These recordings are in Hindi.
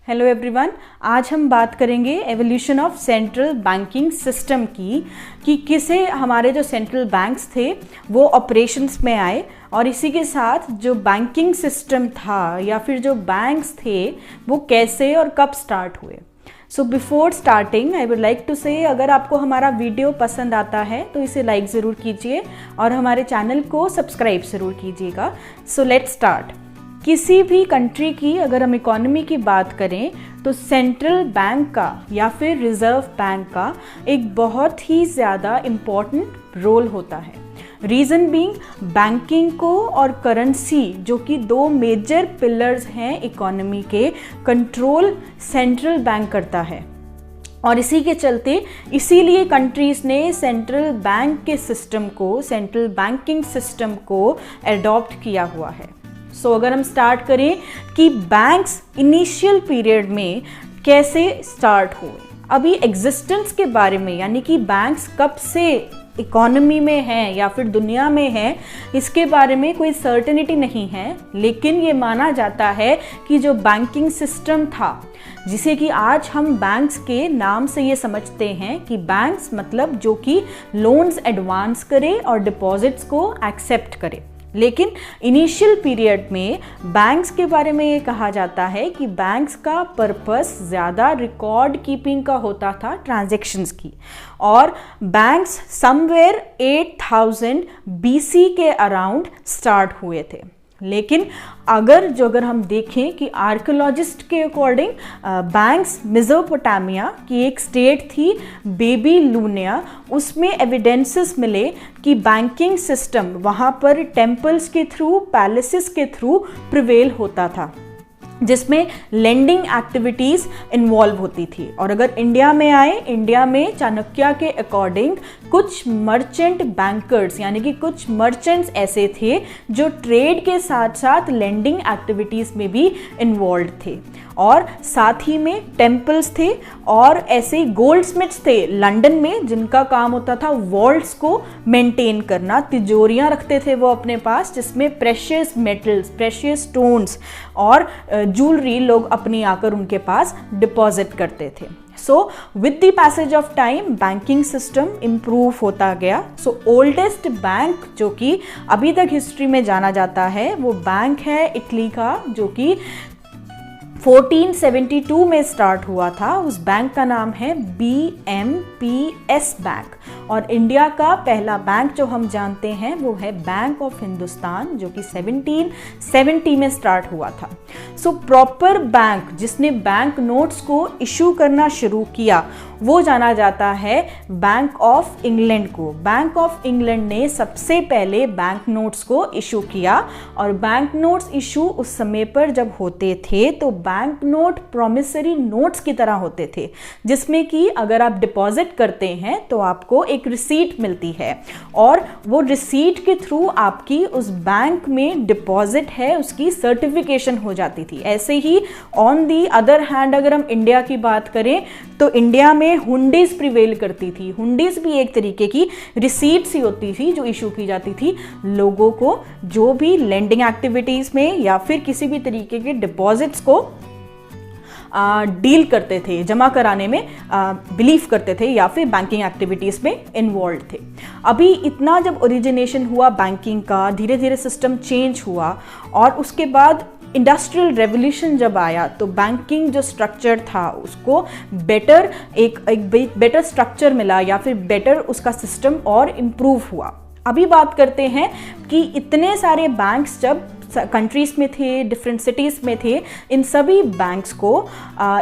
हेलो एवरीवन, आज हम बात करेंगे evolution of central banking system की कि किसे हमारे जो सेंट्रल बैंक्स थे वो ऑपरेशंस में आए और इसी के साथ जो बैंकिंग सिस्टम था या फिर जो बैंक्स थे वो कैसे और कब स्टार्ट हुए। So before starting I would like to say अगर आपको हमारा वीडियो पसंद आता है तो इसे लाइक ज़रूर कीजिए और हमारे चैनल को सब्सक्राइब ज़रूर कीजिएगा। So let's start. किसी भी कंट्री की अगर हम इकोनॉमी की बात करें तो सेंट्रल बैंक का या फिर रिजर्व बैंक का एक बहुत ही ज़्यादा इम्पॉर्टेंट रोल होता है। रीज़न बीइंग बैंकिंग को और करेंसी जो कि दो मेजर पिलर्स हैं इकोनॉमी के, कंट्रोल सेंट्रल बैंक करता है और इसी के चलते इसीलिए कंट्रीज़ ने सेंट्रल बैंक के सिस्टम को, सेंट्रल बैंकिंग सिस्टम को एडॉप्ट किया हुआ है। सो अगर हम स्टार्ट करें कि बैंक्स इनिशियल पीरियड में कैसे स्टार्ट हुए, अभी एग्जिस्टेंस के बारे में यानी कि बैंक्स कब से इकोनॉमी में हैं या फिर दुनिया में हैं इसके बारे में कोई सर्टेनिटी नहीं है, लेकिन ये माना जाता है कि जो बैंकिंग सिस्टम था जिसे कि आज हम बैंक्स के नाम से ये समझते हैं कि बैंक्स मतलब जो कि लोन्स एडवांस करे और डिपॉजिट्स को एक्सेप्ट करे, लेकिन इनिशियल पीरियड में बैंक्स के बारे में ये कहा जाता है कि बैंक्स का पर्पस ज़्यादा रिकॉर्ड कीपिंग का होता था, ट्रांजैक्शंस की, और बैंक्स समवेयर 8000 BC के अराउंड स्टार्ट हुए थे। लेकिन अगर हम देखें कि आर्कियोलॉजिस्ट के अकॉर्डिंग बैंक्स मेसोपोटामिया की एक स्टेट थी बेबीलोनिया, उसमें एविडेंसेस मिले कि बैंकिंग सिस्टम वहाँ पर टेम्पल्स के थ्रू, पैलेसेस के थ्रू प्रिवेल होता था जिसमें लेंडिंग एक्टिविटीज़ इन्वॉल्व होती थी। और अगर इंडिया में आए, इंडिया में चाणक्य के अकॉर्डिंग कुछ मर्चेंट बैंकर्स यानी कि कुछ मर्चेंट्स ऐसे थे जो ट्रेड के साथ साथ लेंडिंग एक्टिविटीज़ में भी इन्वॉल्व थे, और साथ ही में टेम्पल्स थे और ऐसे गोल्डस्मिथ्स थे लंदन में जिनका काम होता था वॉल्ट्स को मेंटेन करना। तिजोरियां रखते थे वो अपने पास जिसमें प्रेशियस मेटल्स, प्रेशियस स्टोन्स और ज्वेलरी लोग अपनी आकर उनके पास डिपॉजिट करते थे। So with the passage of time banking system improve होता गया। सो ओल्डेस्ट बैंक जो कि अभी तक हिस्ट्री में जाना जाता है वो बैंक है इटली का, जो कि 1472 में स्टार्ट हुआ था। उस बैंक का नाम है BMPS बैंक। और इंडिया का पहला बैंक जो हम जानते हैं वो है बैंक ऑफ हिंदुस्तान, जो कि 1770 में स्टार्ट हुआ था। सो प्रॉपर बैंक जिसने बैंक नोट्स को इशू करना शुरू किया वो जाना जाता है बैंक ऑफ इंग्लैंड को। बैंक ऑफ इंग्लैंड ने सबसे पहले बैंक नोट्स को इशू किया, और बैंक नोट्स इशू उस समय पर जब होते थे तो बैंक नोट प्रॉमिसरी नोट्स की तरह होते थे, जिसमें कि अगर आप डिपॉजिट करते हैं तो आपको एक रिसीट मिलती है और वो रिसीट के थ्रू आपकी उस बैंक में डिपॉजिट है उसकी सर्टिफिकेशन हो जाती थी। ऐसे ही ऑन दी अदर हैंड अगर हम इंडिया की बात करें तो इंडिया में हुंडीज प्रिवेल करती थी। हुंडीज भी एक तरीके की रिसीट्स ही होती थी जो इशू की जाती थी लोगों को, जो भी लेंडिंग एक्टिविटीज़ में या फिर किसी भी तरीके के डिपॉजिट्स को डील करते थे, जमा कराने में बिलीव करते थे या फिर बैंकिंग एक्टिविटीज़ में इन्वॉल्व थे। अभी इतना जब ओरिजिनेशन हुआ बैंकिंग का, धीरे धीरे सिस्टम चेंज हुआ और उसके बाद इंडस्ट्रियल रेवोल्यूशन जब आया तो बैंकिंग जो स्ट्रक्चर था उसको बेटर एक बेटर स्ट्रक्चर मिला या फिर बेटर उसका सिस्टम और इम्प्रूव हुआ। अभी बात करते हैं कि इतने सारे बैंक्स जब कंट्रीज़ में थे, डिफरेंट सिटीज़ में थे, इन सभी बैंक्स को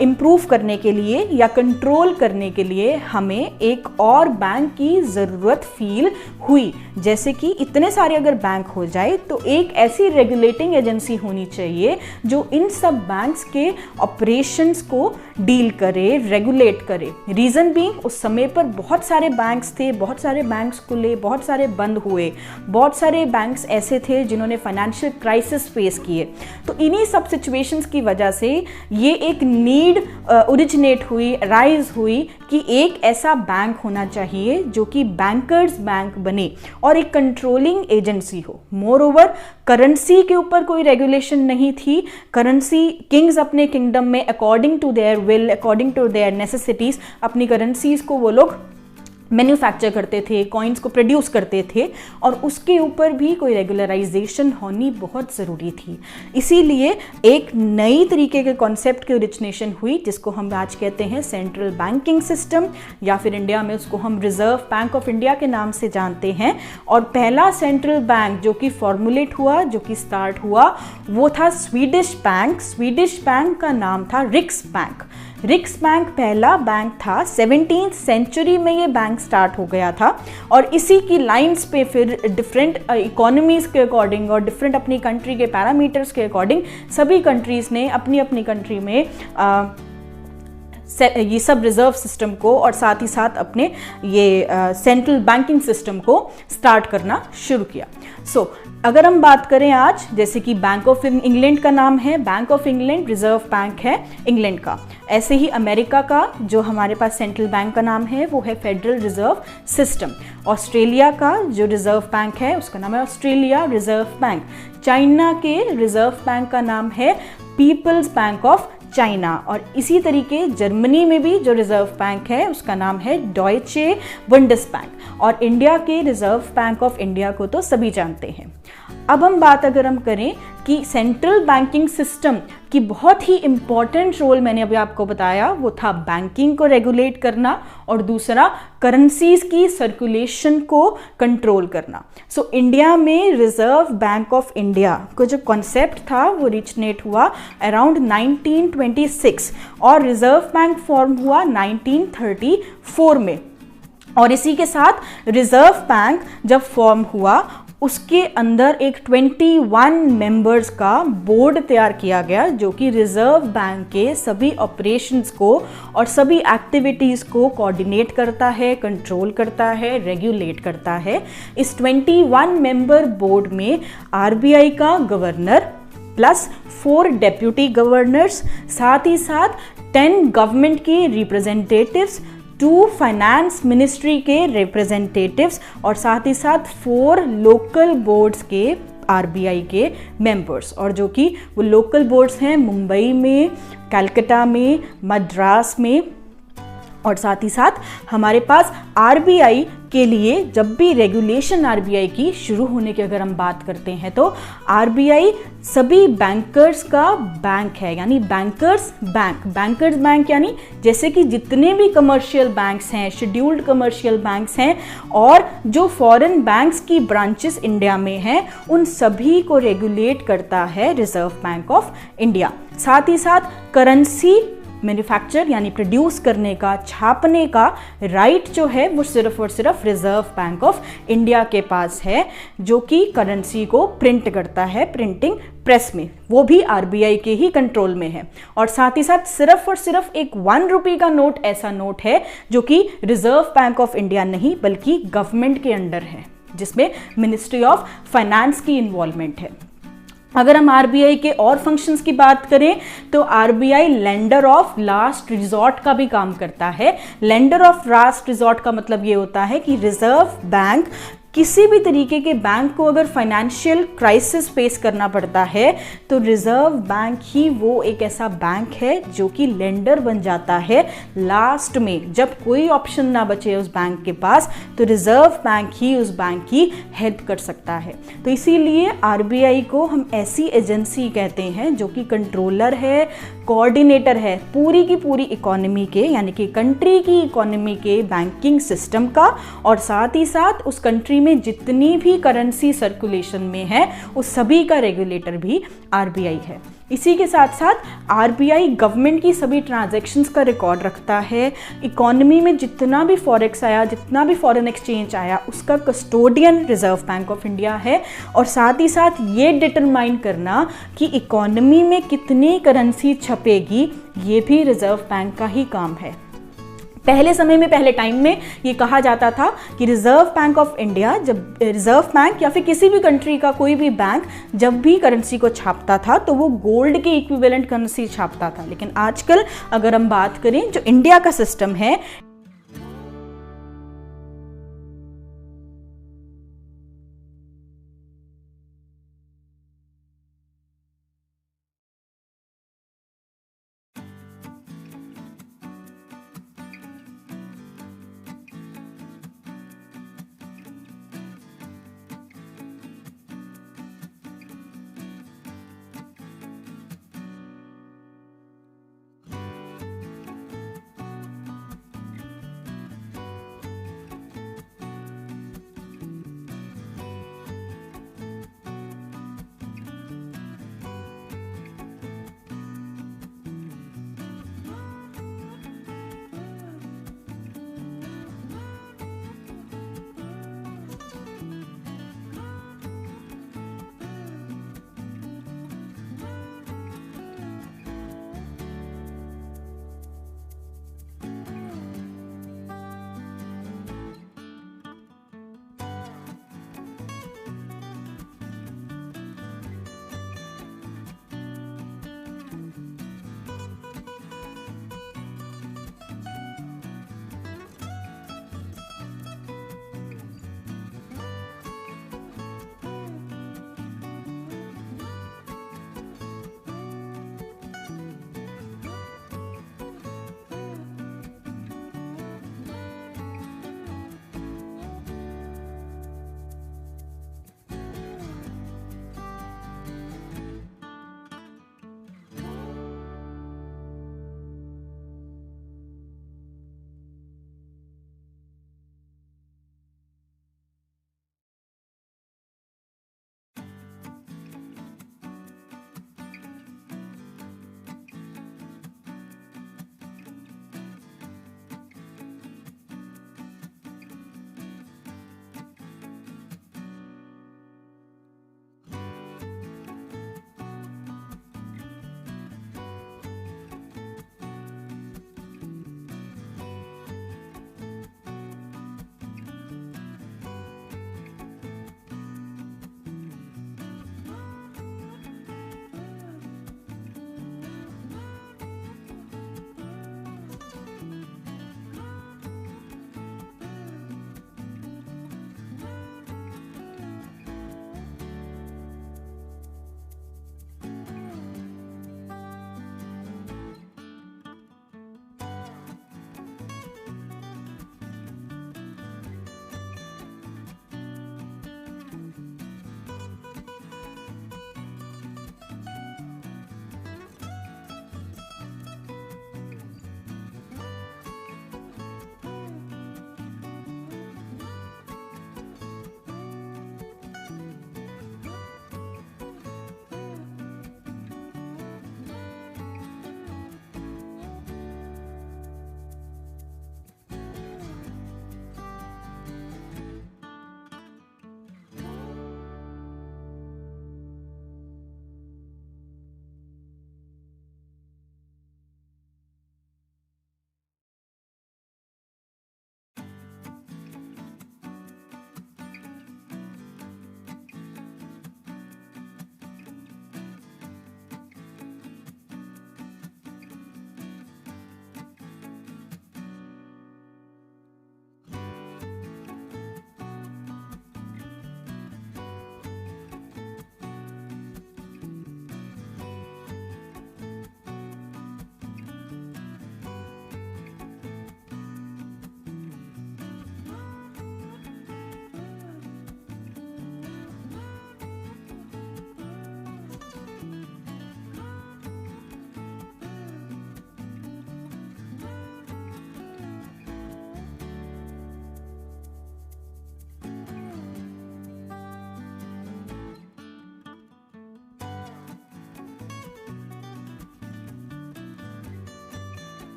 इम्प्रूव करने के लिए या कंट्रोल करने के लिए हमें एक और बैंक की ज़रूरत फील हुई। जैसे कि इतने सारे अगर बैंक हो जाए तो एक ऐसी रेगुलेटिंग एजेंसी होनी चाहिए जो इन सब बैंक्स के ऑपरेशंस को डील करे, रेगुलेट करे। रीज़न बीइंग उस समय पर बहुत सारे बैंक्स थे, बहुत सारे बैंक्स खुले, बहुत सारे बंद हुए, बहुत सारे बैंक्स ऐसे थे जिन्होंने फाइनेंशियल क्राइसिस फेस किए। तो इन्हीं सब सिचुएशंस की वजह से ये एक नीड ओरिजिनेट हुई, राइज हुई कि एक ऐसा बैंक होना चाहिए जो कि बैंकर्स बैंक बने और एक कंट्रोलिंग एजेंसी हो। मोर ओवर करेंसी के ऊपर कोई रेगुलेशन नहीं थी। करेंसी किंग्स अपने किंगडम में according to their will, according to their necessities अपनी करेंसीज को वो लोग मैन्युफैक्चर करते थे, कॉइन्स को प्रोड्यूस करते थे और उसके ऊपर भी कोई रेगुलराइजेशन होनी बहुत ज़रूरी थी। इसीलिए एक नई तरीके के कॉन्सेप्ट की ओरिजिनेशन हुई जिसको हम आज कहते हैं सेंट्रल बैंकिंग सिस्टम, या फिर इंडिया में उसको हम रिजर्व बैंक ऑफ इंडिया के नाम से जानते हैं। और पहला सेंट्रल बैंक जो कि फॉर्मुलेट हुआ, जो कि स्टार्ट हुआ, वो था स्वीडिश बैंक। स्वीडिश बैंक का नाम था रिक्स बैंक। रिक्स बैंक पहला बैंक था। 17th सेंचुरी में ये बैंक स्टार्ट हो गया था और इसी की लाइंस पे फिर डिफरेंट इकोनॉमीज़ के अकॉर्डिंग और डिफरेंट अपनी कंट्री के पैरामीटर्स के अकॉर्डिंग सभी कंट्रीज़ ने अपनी अपनी कंट्री में ये सब रिजर्व सिस्टम को और साथ ही साथ अपने ये सेंट्रल बैंकिंग सिस्टम को स्टार्ट करना शुरू किया। सो अगर हम बात करें आज, जैसे कि बैंक ऑफ इंग्लैंड का नाम है, bank of England reserve bank है इंग्लैंड का। ऐसे ही अमेरिका का जो हमारे पास सेंट्रल बैंक का नाम है वो है फेडरल रिजर्व सिस्टम। ऑस्ट्रेलिया का जो रिजर्व बैंक है उसका नाम है ऑस्ट्रेलिया रिजर्व बैंक। चाइना के रिजर्व बैंक का नाम है पीपल्स बैंक ऑफ चाइना। और इसी तरीके जर्मनी में भी जो रिजर्व बैंक है उसका नाम है डॉयचे बुंडेसबैंक। और इंडिया के रिजर्व बैंक ऑफ इंडिया को तो सभी जानते हैं। अब हम बात अगर हम करें कि सेंट्रल बैंकिंग सिस्टम की बहुत ही इंपॉर्टेंट रोल मैंने अभी आपको बताया, वो था बैंकिंग को रेगुलेट करना और दूसरा करेंसीज की सर्कुलेशन को कंट्रोल करना। सो इंडिया में रिजर्व बैंक ऑफ इंडिया को जो कॉन्सेप्ट था वो ओरिजिनेट हुआ अराउंड 1926 और रिजर्व बैंक फॉर्म हुआ 1934 में। और इसी के साथ रिजर्व बैंक जब फॉर्म हुआ उसके अंदर एक 21 मेंबर्स का बोर्ड तैयार किया गया जो कि रिजर्व बैंक के सभी ऑपरेशंस को और सभी एक्टिविटीज़ को कोऑर्डिनेट करता है, कंट्रोल करता है, रेगुलेट करता है। इस 21 मेंबर बोर्ड में आरबीआई का गवर्नर प्लस 4 डेप्यूटी गवर्नर्स, साथ ही साथ 10 गवर्नमेंट के रिप्रेजेंटेटिव्स, 2 फाइनेंस मिनिस्ट्री के रिप्रेजेंटेटिव्स और साथ ही साथ 4 लोकल बोर्ड्स के आरबीआई के मेंबर्स। और जो कि वो लोकल बोर्ड्स हैं मुंबई में, कलकत्ता में, मद्रास में। और साथ ही साथ हमारे पास आरबीआई के लिए जब भी रेगुलेशन आरबीआई की शुरू होने की अगर हम बात करते हैं तो आरबीआई सभी बैंकर्स का बैंक है, यानी बैंकर्स बैंक। बैंकर्स बैंक यानी जैसे कि जितने भी कमर्शियल बैंक्स हैं, शेड्यूल्ड कमर्शियल बैंक्स हैं और जो फॉरेन बैंक्स की ब्रांचेस इंडिया में हैं, उन सभी को रेगुलेट करता है रिजर्व बैंक ऑफ इंडिया। साथ ही साथ करेंसी मैन्युफैक्चर यानी प्रोड्यूस करने का, छापने का राइट जो है वो सिर्फ और सिर्फ रिजर्व बैंक ऑफ इंडिया के पास है, जो कि करेंसी को प्रिंट करता है प्रिंटिंग प्रेस में, वो भी आरबीआई के ही कंट्रोल में है। और साथ ही साथ सिर्फ और सिर्फ एक 1 रुपये का नोट ऐसा नोट है जो कि रिजर्व बैंक ऑफ इंडिया नहीं बल्कि गवर्नमेंट के अंडर है, जिसमें मिनिस्ट्री ऑफ फाइनेंस की इन्वॉल्वमेंट है। अगर हम आरबीआई के और फंक्शंस की बात करें तो RBI lender of last resort का भी काम करता है। लेंडर ऑफ लास्ट रिजॉर्ट का मतलब ये होता है कि रिजर्व बैंक किसी भी तरीके के बैंक को अगर फाइनेंशियल क्राइसिस फेस करना पड़ता है तो रिजर्व बैंक ही वो एक ऐसा बैंक है जो कि लेंडर बन जाता है लास्ट में। जब कोई ऑप्शन ना बचे उस बैंक के पास तो रिजर्व बैंक ही उस बैंक की हेल्प कर सकता है। तो इसीलिए आरबीआई को हम ऐसी एजेंसी कहते हैं जो कि कंट्रोलर है, कोऑर्डिनेटर है पूरी की पूरी इकोनॉमी के, यानी कि कंट्री की इकोनॉमी के बैंकिंग सिस्टम का, और साथ ही साथ उस कंट्री में जितनी भी करेंसी सर्कुलेशन में है उस सभी का रेगुलेटर भी आरबीआई है। इसी के साथ साथ आरबीआई गवर्नमेंट की सभी ट्रांजैक्शंस का रिकॉर्ड रखता है। इकोनॉमी में जितना भी फॉरेक्स आया, जितना भी फॉरेन एक्सचेंज आया, उसका custodian reserve bank of India है। और साथ ही साथ ये डिटरमाइन करना कि इकोनॉमी में कितनी करेंसी छपेगी, ये भी रिजर्व बैंक का ही काम है। पहले समय में, पहले टाइम में ये कहा जाता था कि रिजर्व बैंक ऑफ इंडिया, जब रिजर्व बैंक या फिर किसी भी कंट्री का कोई भी बैंक जब भी करेंसी को छापता था तो वो गोल्ड के इक्विवेलेंट करेंसी छापता था। लेकिन आजकल अगर हम बात करें, जो इंडिया का सिस्टम है,